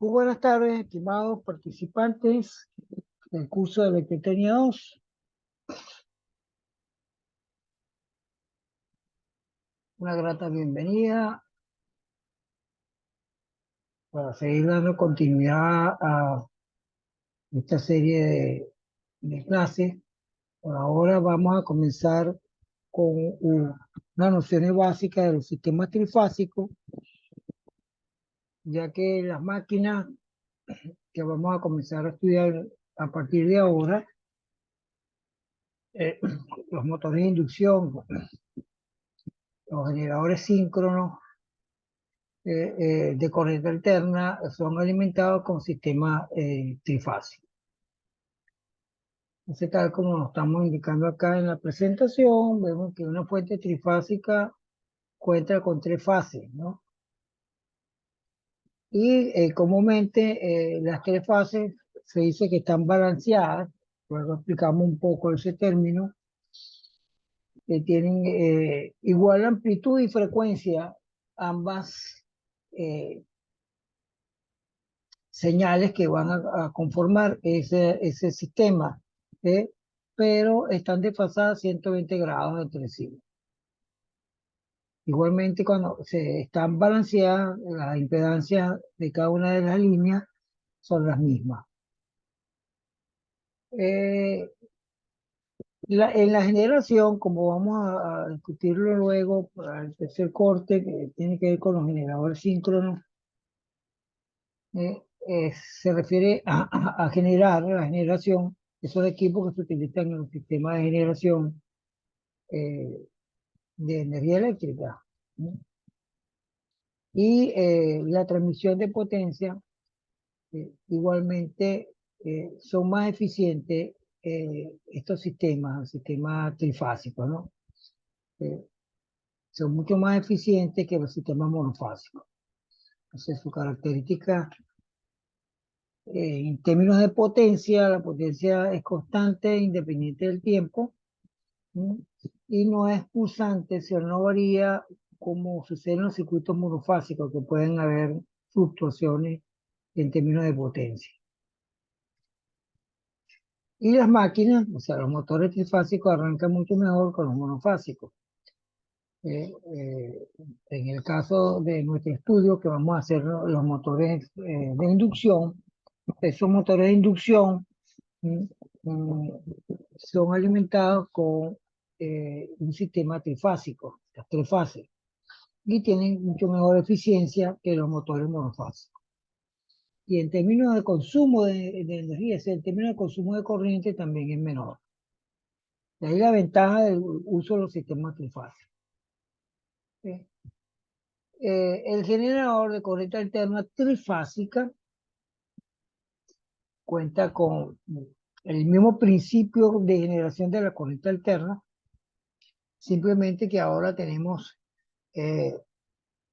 Muy buenas tardes, estimados participantes del curso de Electrotecnia 2. Una grata bienvenida para seguir dando continuidad a esta serie de clases. Por ahora vamos a comenzar con unas nociones básicas de los sistemas trifásicos, ya que las máquinas que vamos a comenzar a estudiar a partir de ahora, eh, los motores de inducción, los generadores síncronos, de corriente alterna son alimentados con sistemas trifásicos. Entonces, tal como nos estamos indicando acá en la presentación, vemos que una fuente trifásica cuenta con tres fases, ¿no? Y comúnmente las tres fases se dice que están balanceadas, luego explicamos un poco ese término, que tienen igual amplitud y frecuencia ambas señales que van a conformar ese sistema, ¿eh? Pero están desfasadas 120 grados entre sí. Igualmente, cuando se están balanceadas, las impedancias de cada una de las líneas son las mismas. Eh, en la generación, como vamos a discutirlo luego para el tercer corte, que tiene que ver con los generadores síncronos, se refiere a generar, la generación, esos equipos que se utilizan en los sistemas de generación eh, de energía eléctrica, ¿no? Y la transmisión de potencia, igualmente son más eficientes estos sistemas trifásicos, ¿no? Eh, Son mucho más eficientes que los sistemas monofásicos. Entonces, su característica en términos de potencia, la potencia es constante, independiente del tiempo, ¿no? Y no es pulsante, si no varía como sucede en los circuitos monofásicos, que pueden haber fluctuaciones en términos de potencia. Y las máquinas, o sea, los motores trifásicos arrancan mucho mejor con los monofásicos. En el caso de nuestro estudio, que vamos a hacer los motores de inducción, esos motores de inducción mm, mm, son alimentados con un sistema trifásico, las tres fases, y tienen mucho mejor eficiencia que los motores monofásicos. Y en términos de consumo de energía, es decir, en términos de consumo de corriente también es menor. De ahí la ventaja del uso de los sistemas trifásicos. ¿Sí? El generador de corriente alterna trifásica cuenta con el mismo principio de generación de la corriente alterna, simplemente que ahora tenemos eh,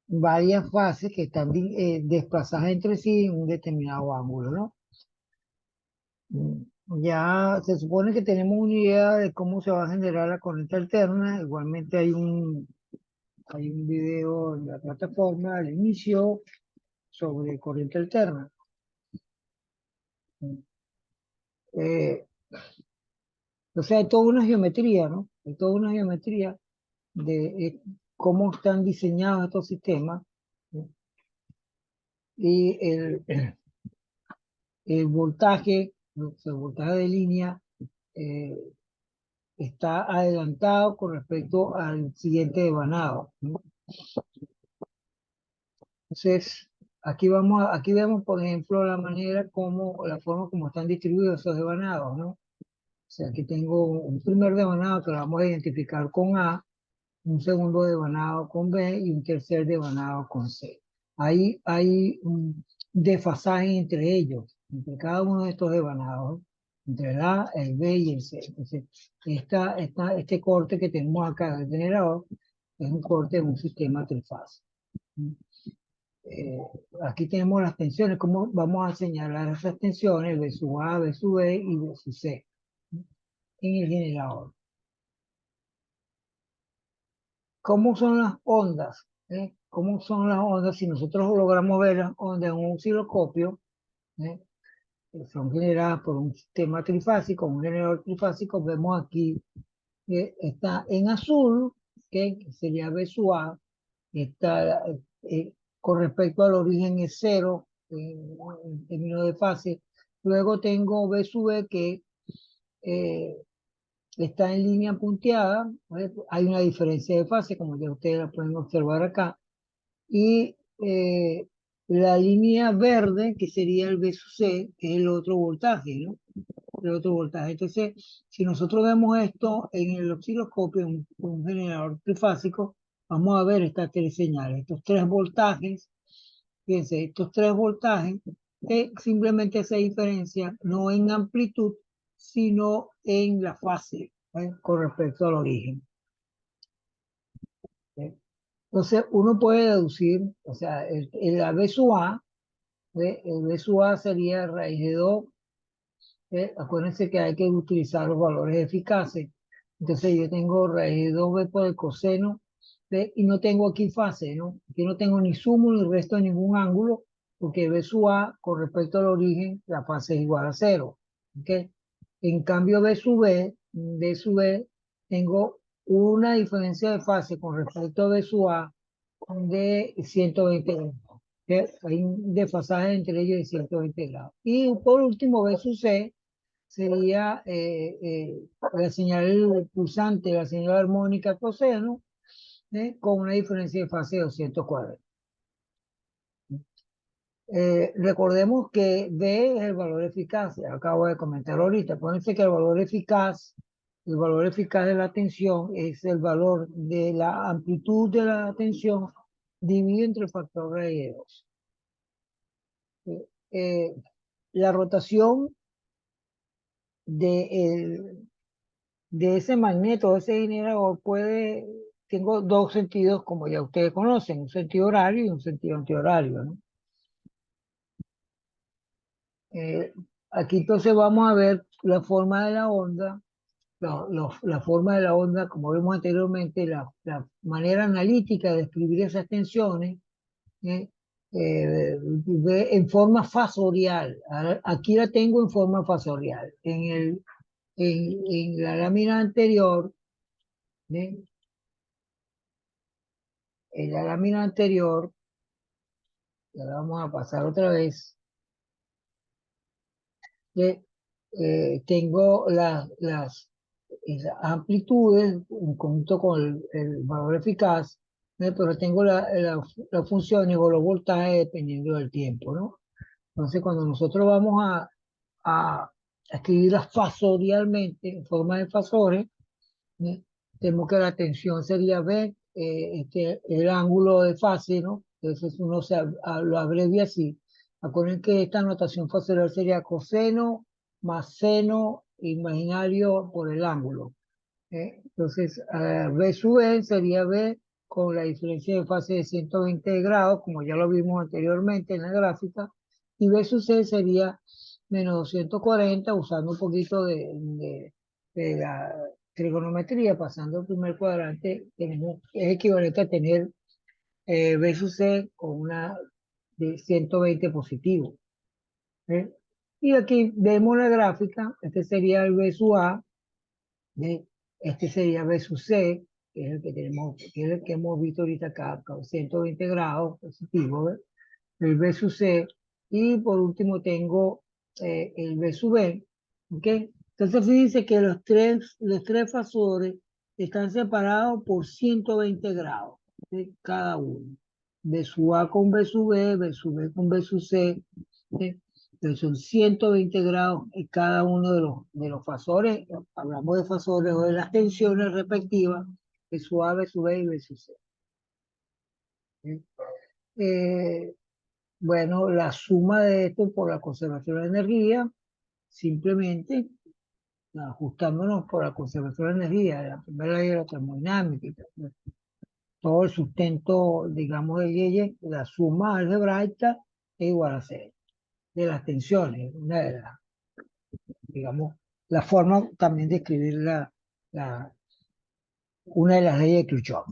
varias fases que están desplazadas entre sí en un determinado ángulo, ¿no? Ya se supone que tenemos una idea de cómo se va a generar la corriente alterna. Igualmente hay un video en la plataforma al inicio sobre corriente alterna. Eh, o sea, hay toda una geometría, ¿no? Hay toda una geometría de cómo están diseñados estos sistemas, ¿no? Y el voltaje, ¿no? El voltaje de línea eh, está adelantado con respecto al siguiente devanado, ¿no? Entonces, aquí vemos, por ejemplo, la forma como están distribuidos esos devanados, ¿no? O sea, aquí tengo un primer devanado que lo vamos a identificar con A, un segundo devanado con B y un tercer devanado con C. Ahí hay un desfasaje entre ellos, entre cada uno de estos devanados, entre el A, el B y el C. Entonces, este corte que tenemos acá del generador es un corte de un sistema trifásico. Eh, Aquí tenemos las tensiones, cómo vamos a señalar esas tensiones, B sub A, B sub B y B sub C en el generador. ¿Cómo son las ondas? cómo son las ondas, si nosotros logramos ver las ondas en un osciloscopio, ¿eh? Que son generadas por un sistema trifásico, un generador trifásico, vemos aquí que está en azul, que sería B sub A, está, con respecto al origen es cero en términos de fase. Luego tengo B sub B que eh, está en línea punteada, ¿vale? Hay una diferencia de fase, como ya ustedes la pueden observar acá. Y la línea verde, que sería el B sub C, que es el otro voltaje, ¿no? El otro voltaje. Entonces, si nosotros vemos esto en el osciloscopio, un generador trifásico, vamos a ver estas tres señales, estos tres voltajes. Fíjense, estos tres voltajes, simplemente se diferencia no en amplitud, sino en la fase, ¿eh? Con respecto al origen. ¿Eh? Entonces, uno puede deducir, o sea, la B sub A, el B sub A sería raíz de 2. Acuérdense que hay que utilizar los valores eficaces. Entonces, yo tengo raíz de 2B por el coseno, ¿ve? Y no tengo aquí fase, ¿no? Aquí no tengo ni sumo ni resto de ningún ángulo, porque B sub A, con respecto al origen, la fase es igual a cero. ¿Ok? En cambio, B sub B, tengo una diferencia de fase con respecto a B sub A de 120 grados. Hay un desfasaje entre ellos de 120 grados. Y por último, B sub C sería la señal pulsante, la señal armónica coseno, con una diferencia de fase de 240. Recordemos que B es el valor eficaz, ya acabo de comentar ahorita. Acuérdense que el valor eficaz de la tensión es el valor de la amplitud de la tensión dividido entre el factor raíz de 2. Eh, la rotación de, de ese magneto, de ese generador, tengo dos sentidos, como ya ustedes conocen, un sentido horario y un sentido antihorario, ¿no? Eh, Aquí entonces vamos a ver la forma de la onda, la forma de la onda, como vimos anteriormente, la manera analítica de describir esas tensiones, ¿eh? En forma fasorial. Aquí la tengo en forma fasorial. En la lámina anterior, ¿eh? En la lámina anterior, ya la vamos a pasar otra vez, que tengo las amplitudes en conjunto con el valor eficaz, pero tengo las funciones o los voltajes dependiendo del tiempo, ¿no? Entonces, cuando nosotros vamos a escribirlas fasorialmente, en forma de fasores, ¿sí? Tenemos que la tensión sería B, el ángulo de fase, ¿no? Entonces uno lo abrevia así. Acuérdense que esta notación fasorial sería coseno más seno imaginario por el ángulo. Entonces, B sub B sería B con la diferencia de fase de 120 grados, como ya lo vimos anteriormente en la gráfica, y B sub C sería menos 240, usando un poquito de la trigonometría, pasando el primer cuadrante, es equivalente a tener B sub C con una de 120 positivo. ¿Eh? Y aquí vemos la gráfica, este sería el B sub A, ¿eh? Este sería B sub C, que es el que tenemos, que es el que hemos visto ahorita acá, con 120 grados positivo, ¿ves? El B sub C, y por último tengo el B sub B, ¿ok? Entonces fíjense que los tres fasores están separados por 120 grados, ¿sí? Cada uno. B sub A con B sub B sub B con B sub C, ¿sí? Entonces son 120 grados en cada uno de los fasores. Hablamos de fasores o de las tensiones respectivas, B sub A, B sub B y B sub C. ¿Sí? Eh, bueno, la suma de esto por la conservación de energía, simplemente ajustándonos por la conservación de energía, la primera ley de la termodinámica, todo el sustento, digamos, de leyes, la suma algebraica es igual a cero, de las tensiones, una de las, digamos, la forma también de escribir una de las leyes de Kirchhoff.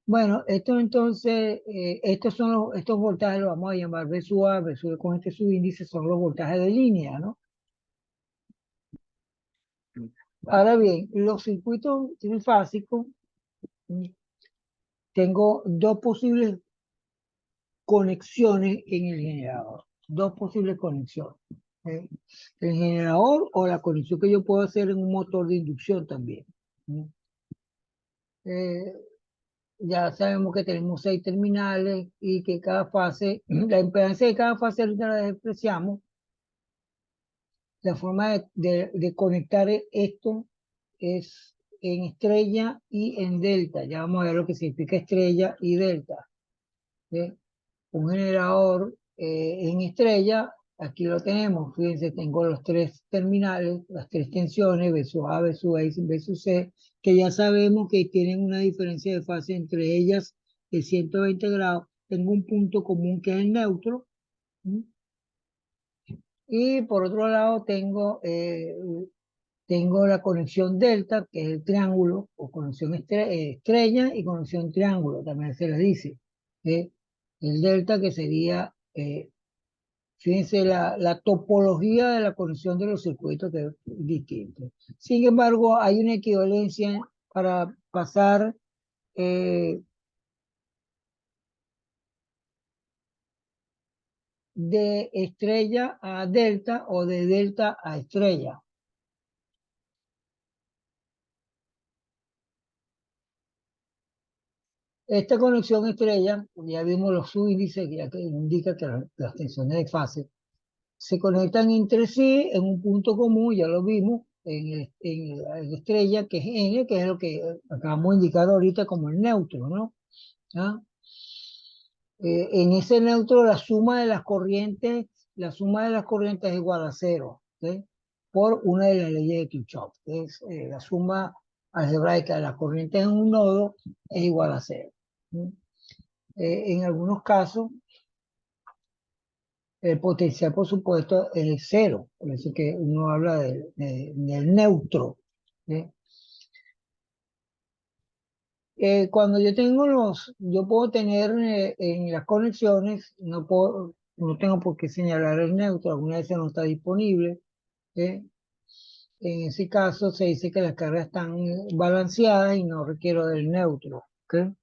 Bueno, esto entonces, estos son estos voltajes los vamos a llamar V sub A, V sub con este subíndice son los voltajes de línea, ¿no? Ahora bien, los circuitos trifásicos, mm, tengo dos posibles conexiones en el generador, dos posibles conexiones. ¿Eh? El generador o la conexión que yo puedo hacer en un motor de inducción también. ¿Mm? Eh, ya sabemos que tenemos 6 terminales y que cada fase, la impedancia de cada fase ahorita la despreciamos. La forma de conectar esto es en estrella y en delta. Ya vamos a ver lo que significa estrella y delta. ¿Sí? Un generador en estrella, aquí lo tenemos. Fíjense, tengo los 3 terminales, las 3 tensiones, B sub A, B sub B y B sub C, que ya sabemos que tienen una diferencia de fase entre ellas de 120 grados. Tengo un punto común que es el neutro. ¿Sí? Y por otro lado tengo la conexión delta, que es el triángulo, o conexión estrella y conexión triángulo, también se le dice. ¿Sí? El delta que sería, fíjense, la topología de la conexión de los circuitos que es distinto. Sin embargo, hay una equivalencia para pasar eh, de estrella a delta o de delta a estrella. Esta conexión estrella, ya vimos los subíndices, ya que indica que las tensiones de fase se conectan entre sí en un punto común, ya lo vimos, en la estrella, que es N, que es lo que acabamos de indicar ahorita como el neutro, ¿no? ¿Ah? En ese neutro la suma de las corrientes es igual a cero, ¿sí? Por una de las leyes de Kirchhoff, que es la suma algebraica de las corrientes en un nodo es igual a cero. ¿Sí? En algunos casos, el potencial, por supuesto, es cero, por eso que uno habla del neutro. ¿Sí? Cuando yo puedo tener en las conexiones, no tengo por qué señalar el neutro, alguna vez no está disponible. ¿Sí? En ese caso se dice que las cargas están balanceadas y no requiero del neutro. ¿Ok?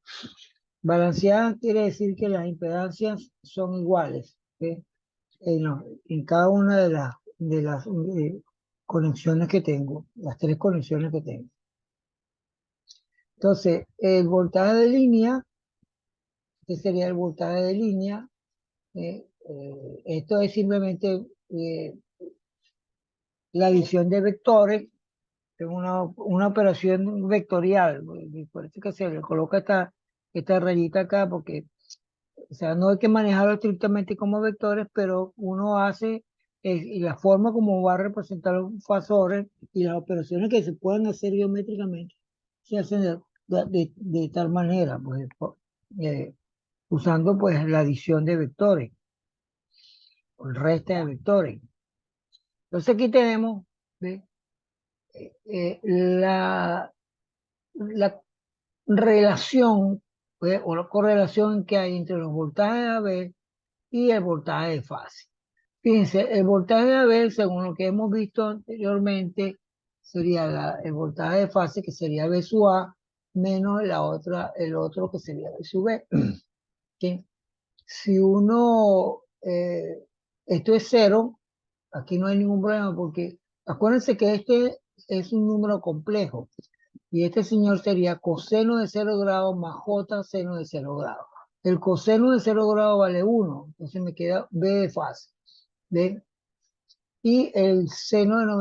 Balanceadas quiere decir que las impedancias son iguales. ¿Ok? En cada una de las conexiones que tengo, las 3 conexiones que tengo. Entonces, el voltaje de línea, este sería el voltaje de línea. Esto es simplemente la adición de vectores, es una operación vectorial. Por eso que se le coloca esta rayita acá, porque o sea, no hay que manejarlo estrictamente como vectores, pero uno hace, y la forma como va a representar los fasores y las operaciones que se pueden hacer geométricamente, se hacen de tal manera, pues, eh, usando pues la adición de vectores, o el resto de vectores. Entonces aquí tenemos, ¿ve? La relación, pues, o la correlación que hay entre los voltajes AB y el voltaje de fase. Fíjense, el voltaje de AB, según lo que hemos visto anteriormente, sería el voltaje de fase, que sería B sub A, menos el otro que sería B sub B. ¿Sí? Si esto es cero, aquí no hay ningún problema, porque acuérdense que este es un número complejo, y este señor sería coseno de 0 grados más J seno de 0 grados. El coseno de 0 grados vale 1, entonces me queda B de fase. ¿Ve? Y el seno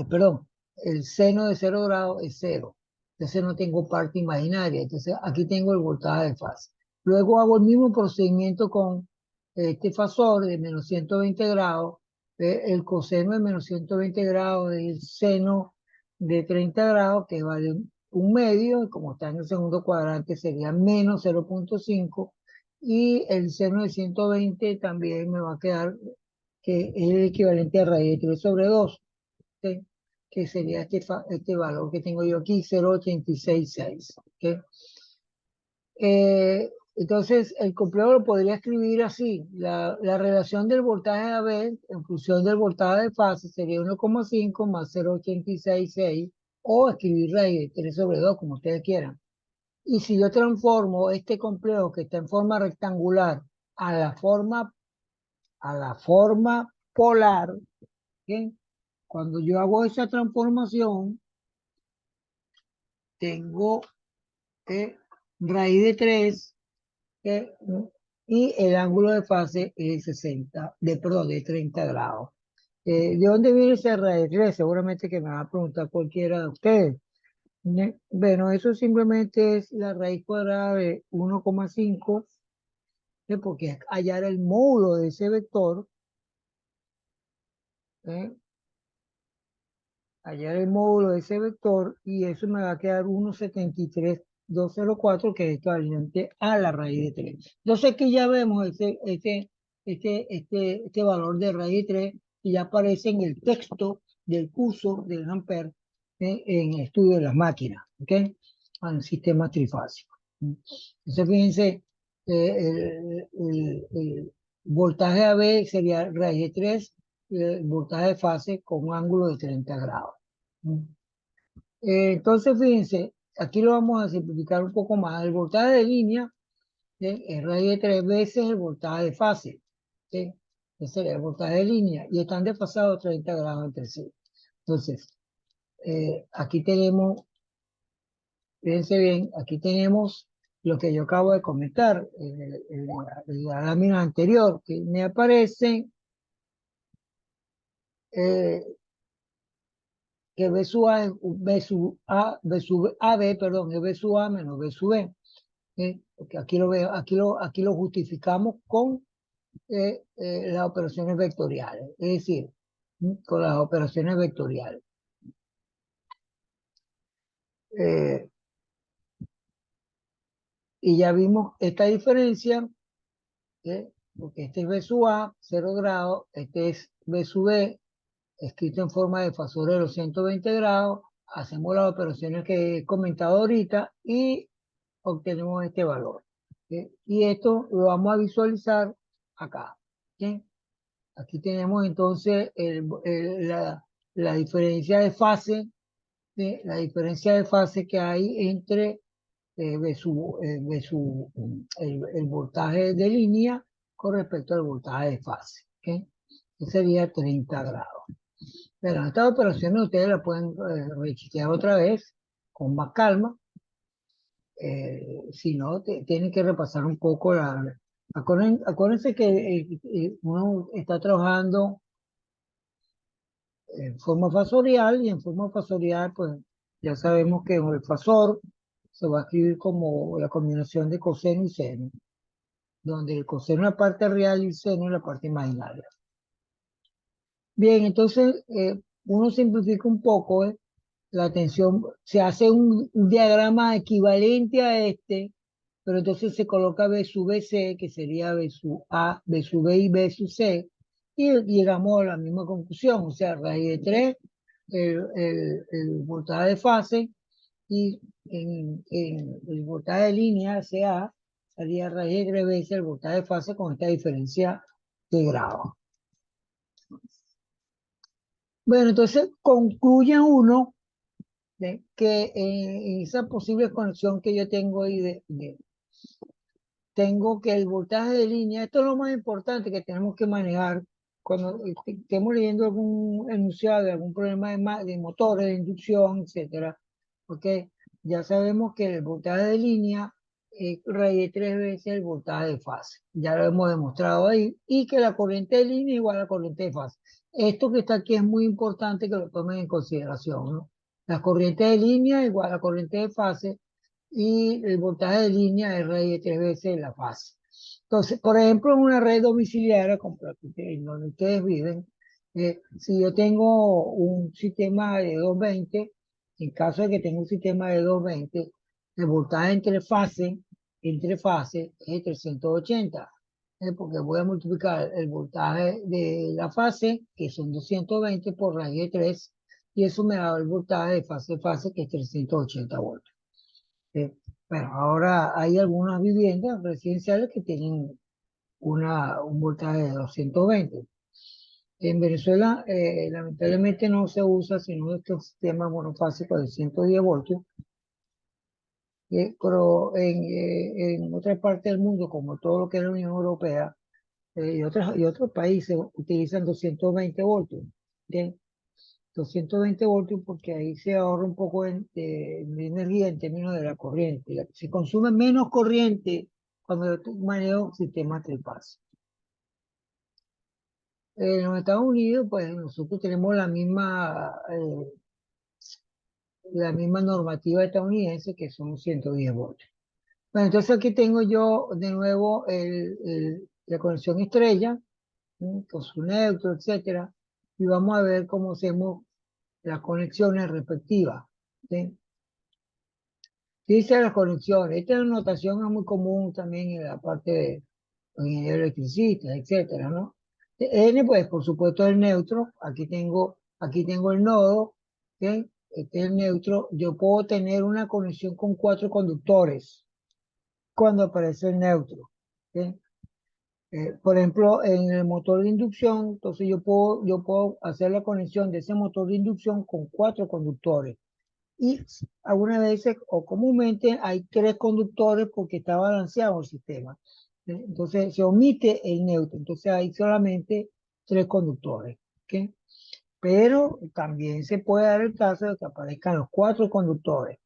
perdón, el seno de 0 grados es 0. Entonces no tengo parte imaginaria. Entonces aquí tengo el voltaje de fase. Luego hago el mismo procedimiento con este fasor de menos 120 grados. El coseno de menos 120 grados del seno de 30 grados, que vale un medio, y como está en el segundo cuadrante sería menos 0,5. Y el seno de 120 también me va a quedar que es el equivalente a raíz de 3 sobre 2. ¿Sí? que sería este valor que tengo yo aquí, 0,866. ¿Ok? Entonces, el complejo lo podría escribir así. La relación del voltaje AB en función del voltaje de fase sería 1,5 más 0,866 o escribir raíz de 3 sobre 2, como ustedes quieran. Y si yo transformo este complejo que está en forma rectangular a la forma polar, ¿ok? Cuando yo hago esa transformación, tengo raíz de 3 eh, y el ángulo de fase es 60, perdón, de 30 grados. ¿De dónde viene esa raíz? Seguramente que me va a preguntar cualquiera de ustedes. Bueno, eso simplemente es la raíz cuadrada de 1,5, porque es hallar el módulo de ese vector, ¿eh? Hallar el módulo de ese vector, y eso me va a quedar 1,73204, que es equivalente a la raíz de 3. Entonces aquí ya vemos este valor de raíz de 3 y ya aparece en el texto del curso del Ampere, en el estudio de las máquinas, ¿ok? En sistema trifásico. Entonces fíjense, el voltaje AB sería raíz de 3, el voltaje de fase con un ángulo de 30 grados. Entonces, fíjense, aquí lo vamos a simplificar un poco más. El voltaje de línea, es raíz de 3 veces el voltaje de fase. ¿Sí? Ese sería el voltaje de línea y están desfasados 30 grados entre sí. Entonces, aquí tenemos, fíjense bien, aquí tenemos lo que yo acabo de comentar en la lámina anterior, que me aparece eh, que B sub A, B sub A, B sub AB, perdón, es B sub A menos B sub B. Porque aquí lo veo, aquí lo justificamos con las operaciones vectoriales, es decir, con las operaciones vectoriales. Eh, y ya vimos esta diferencia, porque este es B sub A, 0 grados, este es B sub B, escrito en forma de fasor de los 120 grados, hacemos las operaciones que he comentado ahorita y obtenemos este valor. Y esto lo vamos a visualizar acá. ¿Sí? Aquí tenemos entonces la diferencia de fase, la diferencia de fase que hay entre el voltaje de línea con respecto al voltaje de fase. ¿Ok? Que sería 30 grados. Pero estas operaciones ustedes las pueden rechequear otra vez con más calma. Si no, tienen que repasar un poco acuérdense que uno está trabajando en forma fasorial y en forma fasorial, pues ya sabemos que el fasor se va a escribir como la combinación de coseno y seno, donde el coseno es la parte real y el seno es la parte imaginaria. Bien, entonces uno simplifica un poco la tensión, se hace un diagrama equivalente a este, pero entonces se coloca B sub BC, que sería B sub A, B sub B y B sub C, y llegamos a la misma conclusión, o sea, raíz de 3, el voltaje de fase, y en el voltaje de línea, CA, sería raíz de 3 veces el voltaje de fase con esta diferencia de grado. Bueno, entonces concluye uno que en esa posible conexión que yo tengo ahí tengo que el voltaje de línea, esto es lo más importante que tenemos que manejar cuando estemos leyendo algún enunciado de algún problema de motores, de inducción, etcétera, porque ya sabemos que el voltaje de línea es raíz de 3 veces el voltaje de fase, ya lo hemos demostrado ahí, y que la corriente de línea es igual a la corriente de fase. Esto que está aquí es muy importante que lo tomen en consideración, ¿no? La corriente de línea es igual a la corriente de fase, y el voltaje de línea es raíz de 3 veces la fase. Entonces, por ejemplo, en una red domiciliaria, como en donde ustedes viven, si yo tengo un sistema de 220, en caso de que tenga un sistema de 220, el voltaje entre fase es 380, porque voy a multiplicar el voltaje de la fase, que son 220, por raíz de 3, y eso me da el voltaje de fase a fase que es 380 voltios. Eh, bueno, ahora hay algunas viviendas residenciales que tienen un voltaje de 220. En Venezuela, lamentablemente no se usa sino estos sistemas monofásicos de 110 voltios, pero en otras partes del mundo, como todo lo que es la Unión Europea, y otros países utilizan 220 voltios. ¿Bien? 220 voltios porque ahí se ahorra un poco de energía en términos de la corriente. Se consume menos corriente cuando tú manejas un sistema trifásico. En los Estados Unidos, pues nosotros tenemos la misma normativa estadounidense que son 110 voltios. Bueno, entonces aquí tengo yo de nuevo la conexión estrella, ¿sí? Con su neutro, etcétera, y vamos a ver cómo hacemos las conexiones respectivas. ¿Sí? Dice las conexiones. Esta notación es muy común también en la parte de los ingenieros electricistas, etcétera, ¿no? N, pues, por supuesto, el neutro. Aquí tengo el nodo, ¿ok? Este es el neutro. Yo puedo tener una conexión con 4 conductores cuando aparece el neutro, ¿ok? Por ejemplo, en el motor de inducción, entonces yo puedo hacer la conexión de ese motor de inducción con 4 conductores. Y algunas veces o comúnmente hay 3 conductores porque está balanceado el sistema. Entonces se omite el neutro, entonces hay solamente 3 conductores. ¿Ok? Pero también se puede dar el caso de que aparezcan los 4 conductores.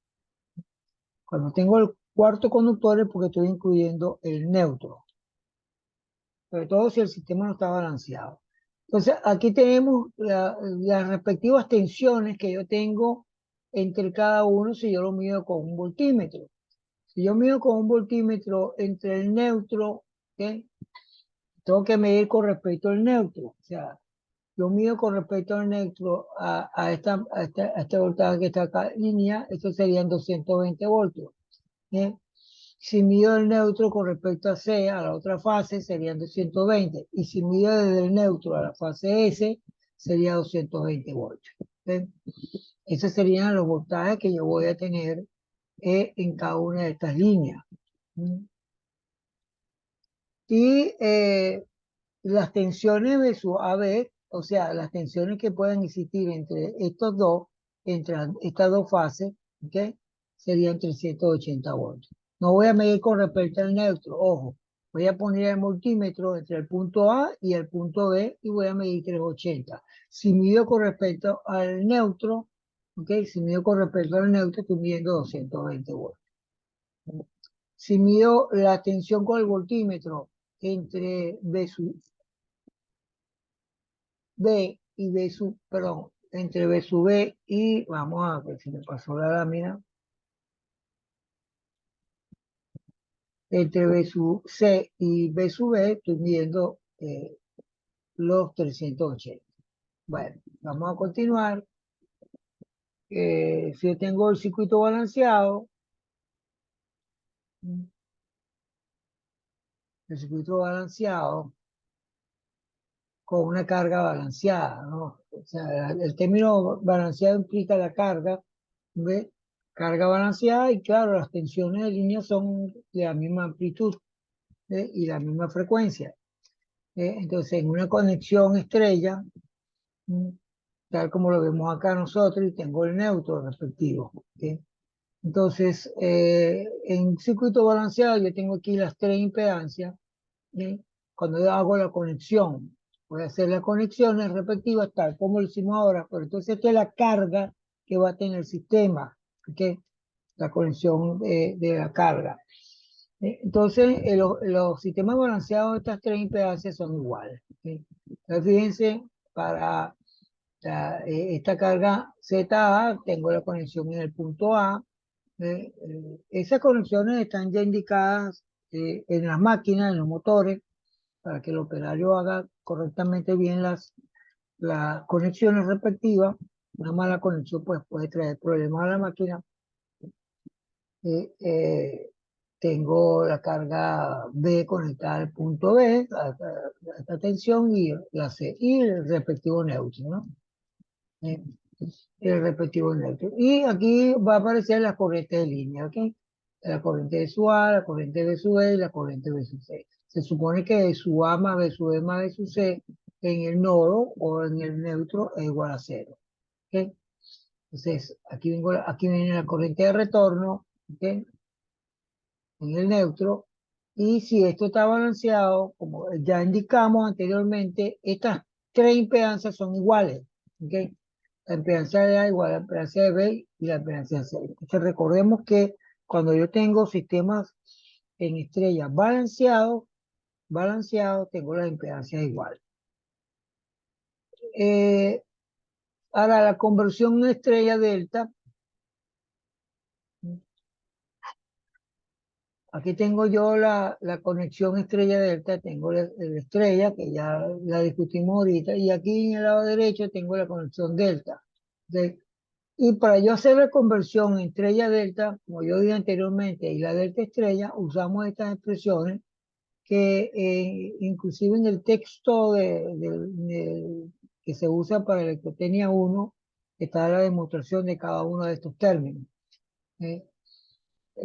Cuando tengo el cuarto conductor es porque estoy incluyendo el neutro, sobre todo si el sistema no está balanceado. Entonces, aquí tenemos las respectivas tensiones que yo tengo entre cada uno si yo lo mido con un voltímetro. Si yo mido con un voltímetro entre el neutro, ¿ok? Tengo que medir con respecto al neutro. O sea, yo mido con respecto al neutro a este voltaje que está acá en línea, esto serían 220 voltios. ¿Ok? Si mido el neutro con respecto a C, a la otra fase, serían 220. Y si mido desde el neutro a la fase S, sería 220 voltios. ¿Ok? Esos serían los voltajes que yo voy a tener en cada una de estas líneas. ¿Mm? Y las tensiones de su AB, o sea, las tensiones que pueden existir entre estos dos, entre estas dos fases, ¿ok? Serían 380 voltios. No voy a medir con respecto al neutro, ojo, voy a poner el multímetro entre el punto A y el punto B y voy a medir 380. Si mido con respecto al neutro, ¿ok? Si mido con respecto al neutro, estoy midiendo 220 voltios. Si mido la tensión con el voltímetro entre B y B sub, perdón, entre B sub B y, vamos a ver si me pasó la lámina, entre B sub C y B sub B estoy midiendo los 380. Bueno, vamos a continuar. Si yo tengo el circuito balanceado, el circuito balanceado con una carga balanceada, ¿no? O sea, el término balanceado implica la carga, ¿ve? Carga balanceada y claro, las tensiones de línea son de la misma amplitud, ¿ve? Y la misma frecuencia. Entonces, en una conexión estrella, tal como lo vemos acá nosotros, y tengo el neutro respectivo. ¿Ok? Entonces, en circuito balanceado yo tengo aquí las 3 impedancias. ¿Sí? Cuando yo hago la conexión, voy a hacer las conexiones respectivas tal como lo hicimos ahora, pero entonces esta es la carga que va a tener el sistema, ¿ok? La conexión de la carga. Entonces, los sistemas balanceados de estas 3 impedancias son iguales. ¿Ok? Entonces, fíjense, para esta carga ZA, tengo la conexión en el punto A. Esas conexiones están ya indicadas en las máquinas, en los motores, para que el operario haga correctamente bien las conexiones respectivas. Una mala conexión pues, puede traer problemas a la máquina. Eh, Tengo la carga B conectada al punto B, a esta tensión y la C, y el respectivo neutro, ¿no? el respectivo neutro. Y aquí va a aparecer la corriente de línea, ¿ok? La corriente de su A, la corriente de su E y la corriente de su C. Se supone que de su A más B su E más B su C en el nodo o en el neutro es igual a cero, ¿ok? Entonces, aquí viene la corriente de retorno, ¿ok? En el neutro. Y si esto está balanceado, como ya indicamos anteriormente, estas tres impedancias son iguales, ¿ok? La impedancia de A igual a la impedancia de B y la impedancia de C. Entonces recordemos que cuando yo tengo sistemas en estrellas balanceados, tengo las impedancias iguales. Eh, Ahora, la conversión estrella delta, aquí tengo yo la conexión estrella delta, tengo la estrella, que ya la discutimos ahorita, y aquí en el lado derecho tengo la conexión delta. ¿Ok? Y para yo hacer la conversión en estrella delta, como yo dije anteriormente, y la delta estrella, usamos estas expresiones que inclusive en el texto que se usa para electrotecnia 1 está la demostración de cada uno de estos términos. ¿Ok?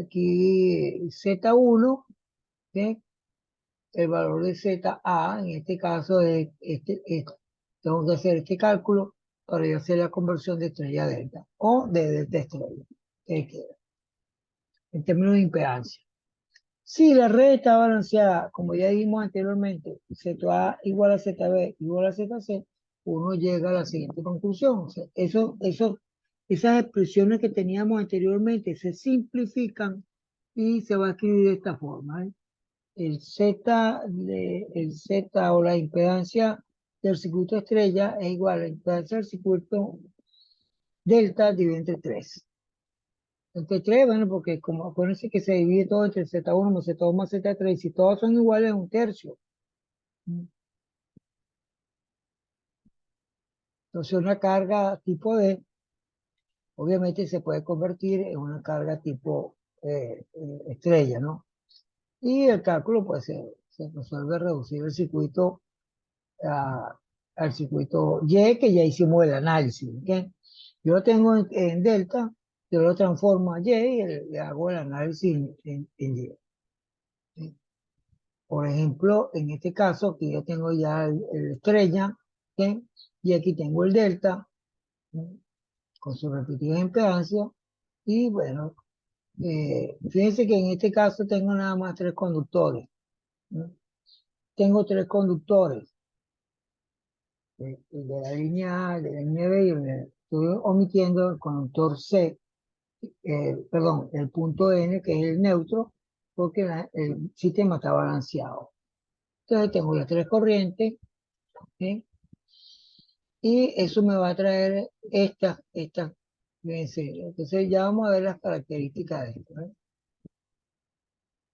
Aquí Z1, ¿ok? El valor de ZA, en este caso, tengo que hacer este cálculo para yo hacer la conversión de estrella a delta o de delta a estrella, que queda, en términos de impedancia. Si la red está balanceada, como ya dijimos anteriormente, ZA igual a ZB igual a ZC, uno llega a la siguiente conclusión. O sea, esas expresiones que teníamos anteriormente se simplifican y se va a escribir de esta forma, ¿eh? El Z o la impedancia del circuito estrella es igual a la impedancia del circuito delta dividido entre 3. Entre 3, bueno, porque como acuérdense que se divide todo entre Z1 más Z2 más Z3, y si todos son iguales es un tercio. Entonces una carga tipo D, obviamente se puede convertir en una carga tipo estrella, ¿no? Y el cálculo pues se resuelve reducir el circuito a- al circuito Y, que ya hicimos el análisis, ¿ok? Yo lo tengo en delta, yo lo transformo a Y y le hago el análisis en Y. ¿Sí? Por ejemplo, en este caso, aquí yo tengo ya el estrella, ¿ok? Y aquí tengo el delta, ¿sí? Con su respectiva impedancia. Y bueno, fíjense que en este caso tengo nada más tres conductores, ¿no? Tengo tres conductores, el de la línea A, el de la línea B y estoy omitiendo el conductor C, perdón, el punto N, que es el neutro, porque el sistema está balanceado. Entonces tengo las tres corrientes, ¿sí? Y eso me va a traer estas, fíjense. Entonces ya vamos a ver las características de esto, ¿eh?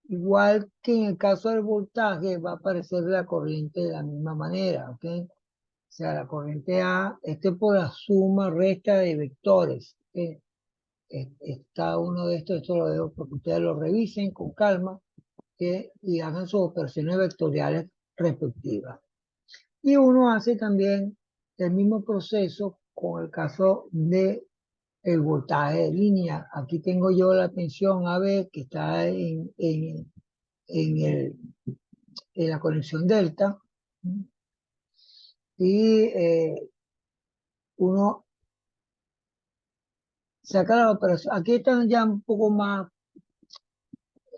Igual que en el caso del voltaje, va a aparecer la corriente de la misma manera, ¿ok? O sea, la corriente A, por la suma resta de vectores, ¿ok? Cada uno de estos, esto lo dejo para que ustedes lo revisen con calma, ¿ok? Y hagan sus operaciones vectoriales respectivas. Y uno hace también el mismo proceso con el caso de el voltaje de línea. Aquí tengo yo la tensión AB que está en el en la conexión delta, y uno saca la operación. Aquí están ya un poco más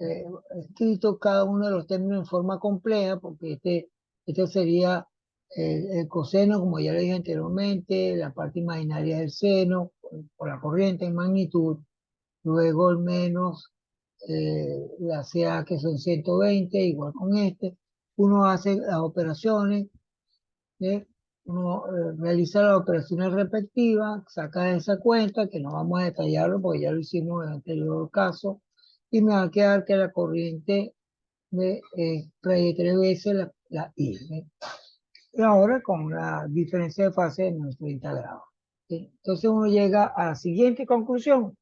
eh, escritos cada uno de los términos en forma compleja, porque este sería el coseno, como ya le dije anteriormente, la parte imaginaria del seno, por la corriente en magnitud, luego el menos la CA, que son 120 igual con este. Uno hace las operaciones, ¿sí? Uno realiza las operaciones respectivas, saca esa cuenta, que no vamos a detallarlo porque ya lo hicimos en el anterior caso, y me va a quedar que la corriente de trae tres veces la I, ¿sí? Y ahora con la diferencia de fase de menos 30 grados, ¿sí? Entonces uno llega a la siguiente conclusión,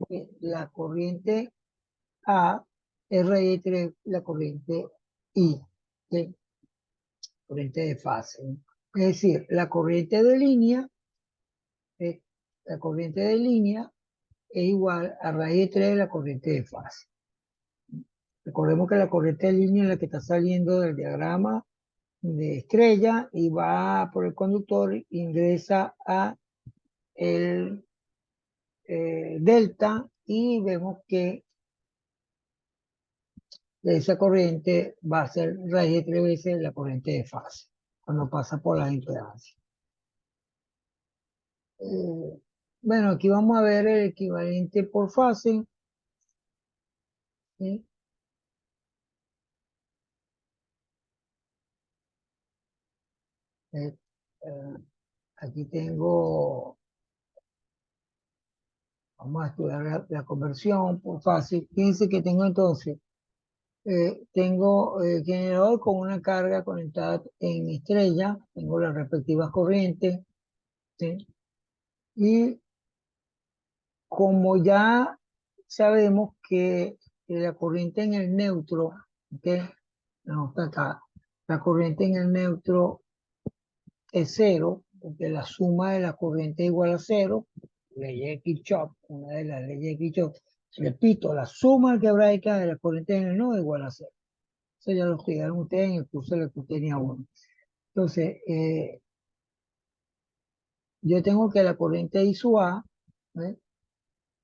que la corriente A es raíz de la corriente I, ¿sí? Corriente de fase, ¿no? Es decir, la corriente de línea eh, la corriente de línea es igual a raíz de 3 de la corriente de fase. Recordemos que la corriente de línea es la que está saliendo del diagrama de estrella y va por el conductor, ingresa a el delta y vemos que esa corriente va a ser raíz de 3 veces la corriente de fase cuando pasa por las impedancias. Bueno, aquí vamos a ver el equivalente por fase. ¿Sí? Eh, eh, Aquí tengo, vamos a estudiar la conversión por fase. Fíjense que tengo entonces, tengo generador con una carga conectada en estrella, tengo las respectivas corrientes, ¿sí? Y como ya sabemos que la corriente en el neutro, ¿ok? No está acá, la corriente en el neutro es cero, porque la suma de la corriente es igual a cero, ley de Kirchhoff, una de las leyes de Kirchhoff. Repito, la suma algebraica de la corriente en el nodo es igual a cero. Eso ya lo estudiaron ustedes en el curso de la que tenía uno. Entonces, yo tengo que la corriente I sub A, ¿eh?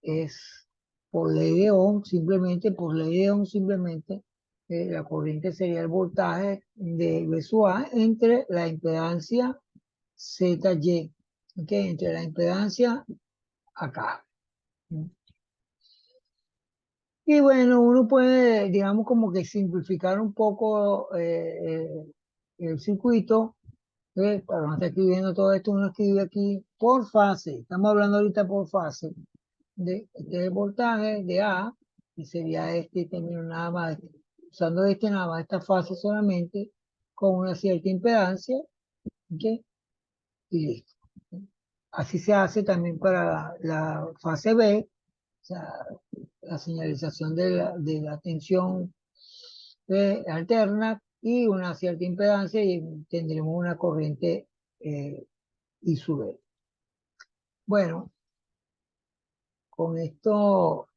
Es por ley de Ohm, simplemente, por ley de Ohm, simplemente, la corriente sería el voltaje de V sub A entre la impedancia ZY, ¿ok? Entre la impedancia acá. Y bueno, uno puede, digamos, como que simplificar un poco el circuito. Para no estar escribiendo todo esto, uno escribe aquí por fase. Estamos hablando ahorita por fase de voltaje de A, y sería este término nada más, usando este nada más, esta fase solamente, con una cierta impedancia, ¿ok? Y listo. Así se hace también para la fase B, o sea, la señalización de la tensión alterna y una cierta impedancia y tendremos una corriente I sub B. Bueno, con esto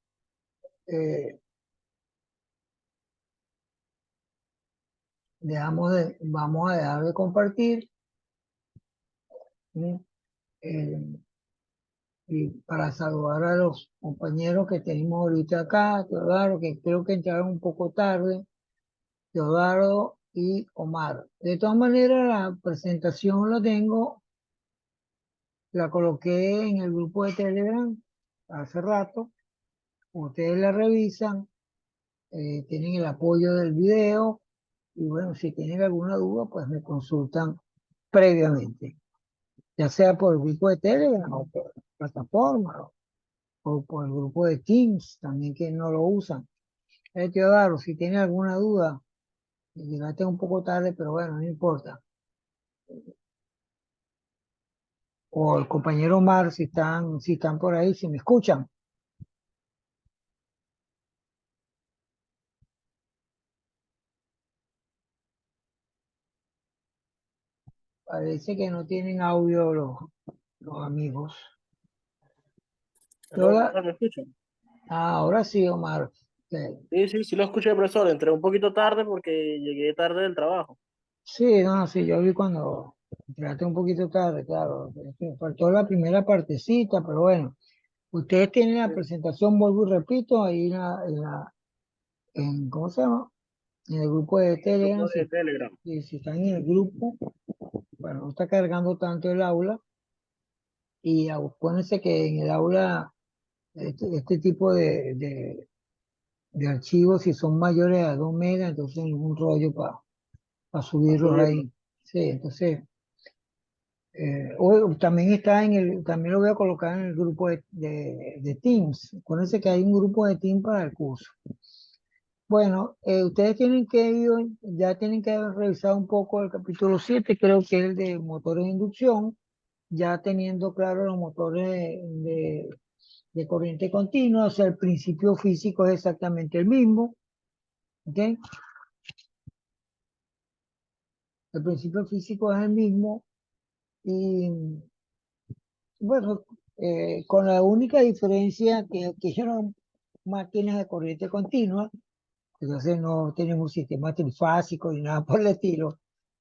vamos a dejar de compartir, ¿sí? Eh, y para saludar a los compañeros que tenemos ahorita acá, Teodoro, que creo que entraron un poco tarde, Teodoro y Omar. De todas maneras, la presentación la tengo, la coloqué en el grupo de Telegram hace rato. Ustedes la revisan, tienen el apoyo del video y bueno, si tienen alguna duda, pues me consultan previamente, ya sea por el grupo de Telegram o por la plataforma o por el grupo de Teams, también que no lo usan. Teodoro, si tiene alguna duda, llegaste un poco tarde, pero bueno, no importa. O el compañero Omar, si están por ahí, si me escuchan. Parece que no tienen audio los amigos. Aló, profesor, ¿me escuchan? Ahora sí, Omar. Ok. Sí, sí, sí lo escuché, profesor. Entré un poquito tarde porque llegué tarde del trabajo. Sí, no, sí, yo vi cuando entraste un poquito tarde, claro. Faltó la primera partecita, pero bueno. Ustedes tienen la Sí, presentación, vuelvo y repito, ahí ¿cómo se llama? En el grupo de el Telegram, grupo de Telegram. si están en el grupo, bueno, no está cargando tanto el aula, y acuérdense que en el aula, este tipo de archivos, si son mayores a 2 megas, entonces hay un rollo para A subirlos subirlo. ahí. Sí, entonces, también está también lo voy a colocar en el grupo de Teams. Acuérdense que hay un grupo de Teams para el curso. Bueno, ustedes ya tienen que haber revisado un poco el capítulo 7, creo que es el de motores de inducción, ya teniendo claro los motores de corriente continua, o sea, el principio físico es exactamente el mismo, ¿ok? El principio físico es el mismo y Bueno, con la única diferencia que eran máquinas de corriente continua, entonces no tenemos un sistema trifásico ni nada por el estilo.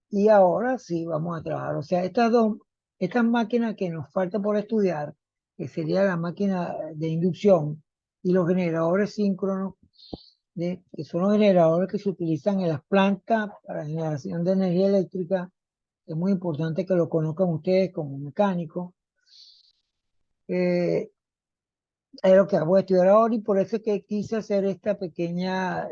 Y ahora sí vamos a trabajar. O sea, estas máquinas que nos falta por estudiar, que sería la máquina de inducción y los generadores síncronos, que son los generadores que se utilizan en las plantas para generación de energía eléctrica. Es muy importante que lo conozcan ustedes como mecánicos. Eh, es lo que voy a estudiar ahora y por eso es que quise hacer esta pequeña,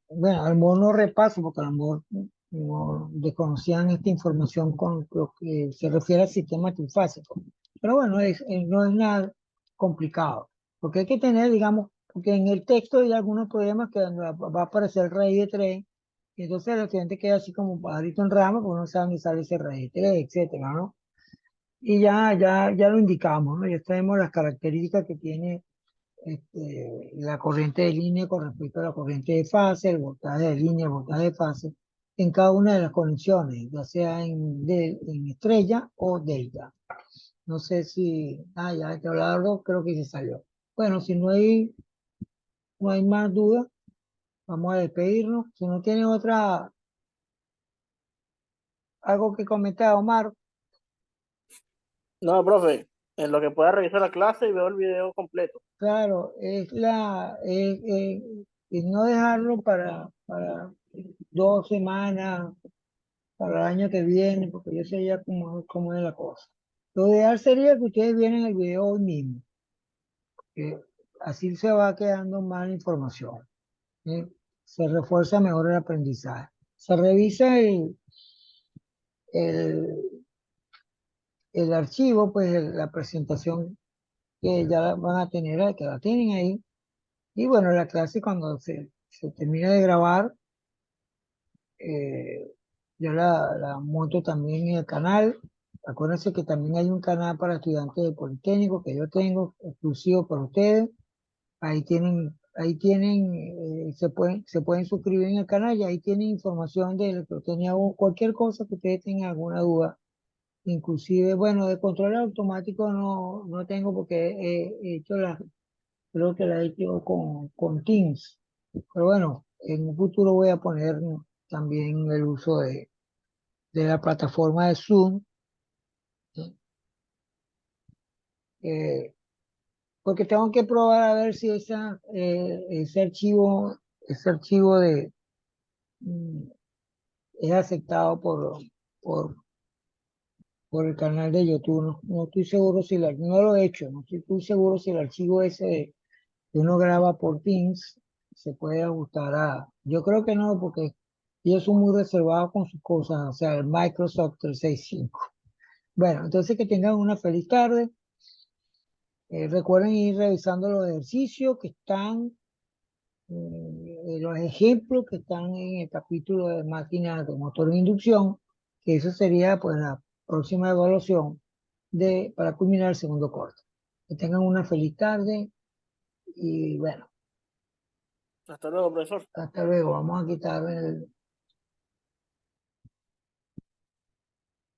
bueno, a lo mejor no repaso, porque a lo mejor no desconocían esta información con lo que se refiere al sistema trifásico. Pero bueno, no es nada complicado, porque hay que tener, digamos, porque en el texto hay algunos problemas que va a aparecer raíz de 3, y entonces el estudiante queda así como un pajarito en rama, porque no sabe dónde sale ese raíz de 3, etcétera, ¿no? Y ya lo indicamos, ¿no? Ya sabemos las características que tiene la corriente de línea con respecto a la corriente de fase, el voltaje de línea, el voltaje de fase, en cada una de las conexiones, ya sea en estrella o delta. No sé si, ya hay que hablarlo, creo que se salió. Bueno, si no hay más dudas, vamos a despedirnos. Si no tiene algo que comentar, Omar, No, profe, en lo que pueda revisar la clase y veo el video completo. claro, es no dejarlo para 2 semanas, para el año que viene, porque yo sé ya cómo es la cosa. Lo ideal sería que ustedes vieran el video hoy mismo, que así se va quedando más la información, ¿sí? Se refuerza mejor el aprendizaje. Se revisa el, el archivo, pues la presentación que ya van a tener, que la tienen ahí. Y bueno, la clase cuando se termine de grabar, eh, yo la monto también en el canal. Acuérdense que también hay un canal para estudiantes de Politécnico que yo tengo exclusivo para ustedes. Se pueden suscribir en el canal y ahí tienen información de lo que tenía cualquier cosa que ustedes tengan alguna duda. Inclusive, bueno, de control automático no tengo porque he hecho creo que la he hecho con Teams. Pero bueno, en un futuro voy a poner también el uso de la plataforma de Zoom, ¿sí? Eh, porque tengo que probar a ver si ese archivo mm, es aceptado por, por el canal de YouTube. No estoy seguro si no lo he hecho, no estoy seguro si el archivo ese que uno graba por Teams se puede ajustar yo creo que no, porque ellos son muy reservados con sus cosas, o sea, el Microsoft 365. Bueno, entonces que tengan una feliz tarde. Recuerden ir revisando los ejercicios que están, los ejemplos que están en el capítulo de máquinas de motor de inducción, que eso sería pues la próxima evaluación para culminar el segundo corte. Que tengan una feliz tarde y bueno, Hasta luego, profesor. hasta luego. Vamos a quitar